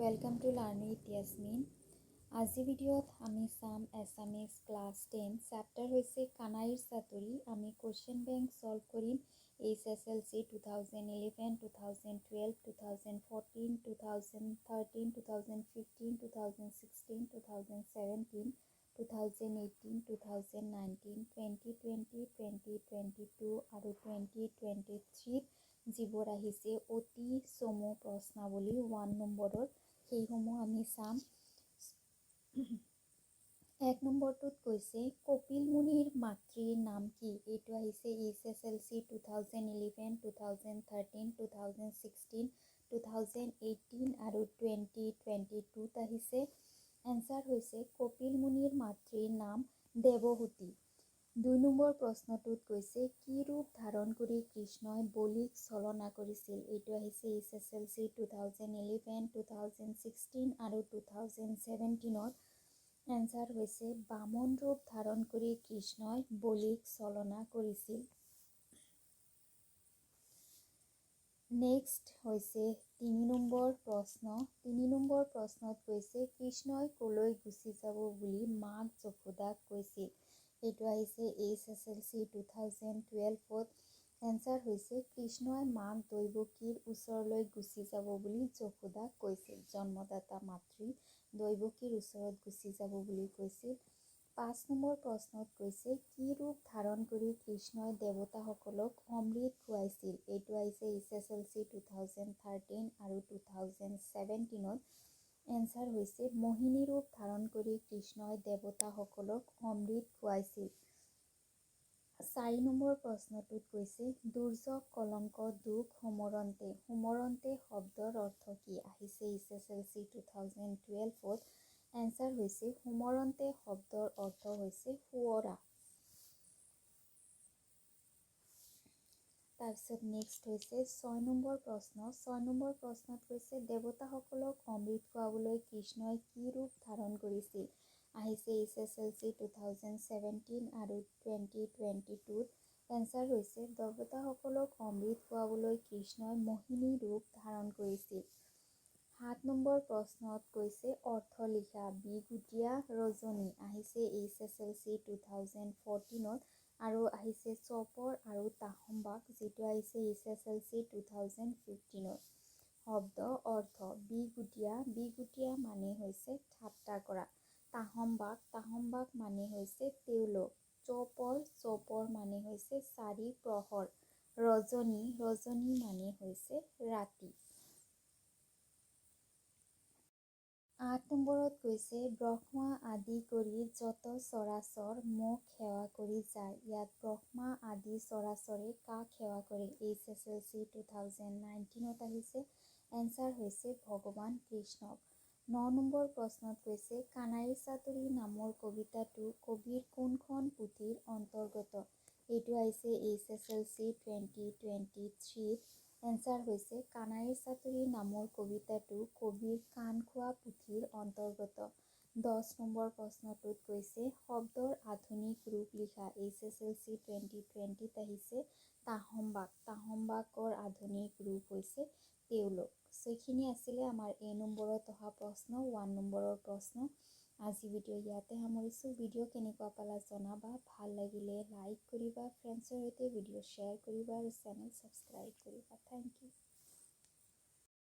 Welcome to Learn with Yasmin. আজি ভিডিঅ'ত আমি চাম এছামিজ ক্লাছ 10 চেপ্টাৰ হৈছে কানাইৰ চাতুৰি। আমি কুৱেশ্যন বেংক সলভ কৰিম HSLC 2011, 2012, 2014, 2013, 2015, 2016, 2017, 2018, 2019, 2020, 2022 আৰু 2023 যিবোৰ আহিছে অতি চমু প্ৰশ্নাৱলী 1 নম্বৰৰ সেইসমূহ আমি চাম। 1 নম্বৰটোত কৈছে কপিল মুনিৰ মাতৃৰ নাম কি? এইটো আহিছে HSLC 2011, 2013, 2016, 2018 আৰু 2022 আহিছে। এনসাৰ হৈছে কপিল মুনিৰ মাতৃৰ নাম দেৱহূতি। 2 নম্বৰ প্ৰশ্নটোত কৈছে কি ৰূপ ধাৰণ কৰি কৃষ্ণই বলিক ছলনা কৰিছিল? এইটো আহিছে HSLC 2011, 2016 আৰু 2017ত। এনসাৰ হৈছে বামন ৰূপ ধাৰণ কৰি কৃষ্ণই বলিক ছলনা কৰিছিল। নেক্সট হৈছে 3 নম্বৰ প্ৰশ্ন। 3 নম্বৰ প্ৰশ্নত কৈছে কৃষ্ণই কলৈ গুচি যাব বুলি মাক যশোদাক কৈছিল? এইটো আহিছে HSLC 2012ত। এনসাৰ হৈছে কৃষ্ণই মাক দৈৱকীৰ ওচৰলৈ গুচি যাব বুলি যশোদাক কৈছিল। জন্মদাতা মাতৃ দৈৱকীৰ ওচৰত গুচি যাব বুলি কৈছিল। 5 নম্বৰ প্ৰশ্নত কৈছে কি ৰূপ ধাৰণ কৰি কৃষ্ণই দেৱতাসকলক অমৃত খুৱাইছিল? এইটো আহিছে HSLC 2013 আৰু 2017ত। এনসাৰ হৈছে মোহিনী ৰূপ ধাৰণ কৰি কৃষ্ণই দেৱতাসকলক অমৃত খুৱাইছিল। 4 নম্বৰ প্ৰশ্নটোত কৈছে দুৰ্যোগ কলংক দুখ সোমৰন্তে। সোমৰন্তে শব্দৰ অৰ্থ কি? আহিছে HSLC 2012ত। এনসাৰ হৈছে সোমৰন্তে শব্দৰ অৰ্থ হৈছে শুৱৰা। তাৰপিছত নেক্সট হৈছে 6 নম্বৰ প্ৰশ্ন। 6 নম্বৰ প্ৰশ্নত কৈছে দেৱতাসকলক অমৃত খুৱাবলৈ কৃষ্ণই কি ৰূপ ধাৰণ কৰিছিল? আহিছে HSLC 2017 আৰু 2022ত। এনসাৰ হৈছে দেৱতাসকলক অমৃত খুৱাবলৈ কৃষ্ণই মোহিনী ৰূপ ধাৰণ কৰিছিল। 7 নম্বৰ প্ৰশ্নত কৈছে অৰ্থ লিখা। বিগুটীয়া ৰজনী আহিছে HSLC 2014ত আৰু আহিছে চপৰ আৰু তাহম্বাক যিটো আহিছে HSLC 2015ত। শব্দ অৰ্থ বিগুটীয়া। বিগুটীয়া মানে হৈছে ঠাট্টা কৰা। তাহম্বাক মানে হৈছে তেওঁলোক। চপৰ মানে হৈছে চাৰি প্ৰহৰ। ৰজনী মানে হৈছে ৰাতি। 8 নম্বৰত কৈছে ব্ৰহ্মা আদি কৰি যত চৰাচৰ মোক সেৱা কৰি যায়। ইয়াত ব্ৰহ্মা আদি চৰাচৰে কাক সেৱা কৰে? HSLC 2019ত আহিছে। এনসাৰ হৈছে ভগৱান কৃষ্ণক। 9 নম্বৰ প্ৰশ্নত কৈছে কানাইৰ চাতুৰি নামৰ কবিতাটো কবিৰ কোনখন পুথিৰ অন্তৰ্গত? এইটো আহিছে HSLC 2023ত। এনসাৰ হৈছে কানাইৰ চাতুৰি নামৰ কবিতাটো কবিৰ কাণ খোৱা পুথিৰ অন্তৰ্গত। 10 নম্বৰ প্ৰশ্নটোত কৈছে শব্দৰ আধুনিক ৰূপ লিখা। HSLC 2020ত আহিছে তাহম্বাকৰ আধুনিক ৰূপ হৈছে তেওঁলোক। সেইখিনি আছিলে আমাৰ A নম্বৰত অহা প্ৰশ্ন 1 নম্বৰৰ প্ৰশ্ন। আজি ভিডিঅ' ইয়াতে সামৰিছোঁ। ভিডিঅ' কেনেকুৱা পালা জনাবা। ভাল লাগিলে লাইক কৰিবা, ফ্ৰেণ্ডছৰ সৈতে ভিডিঅ' শ্বেয়াৰ কৰিবা আৰু চেনেল ছাবস্ক্ৰাইব কৰিবা। Thank U.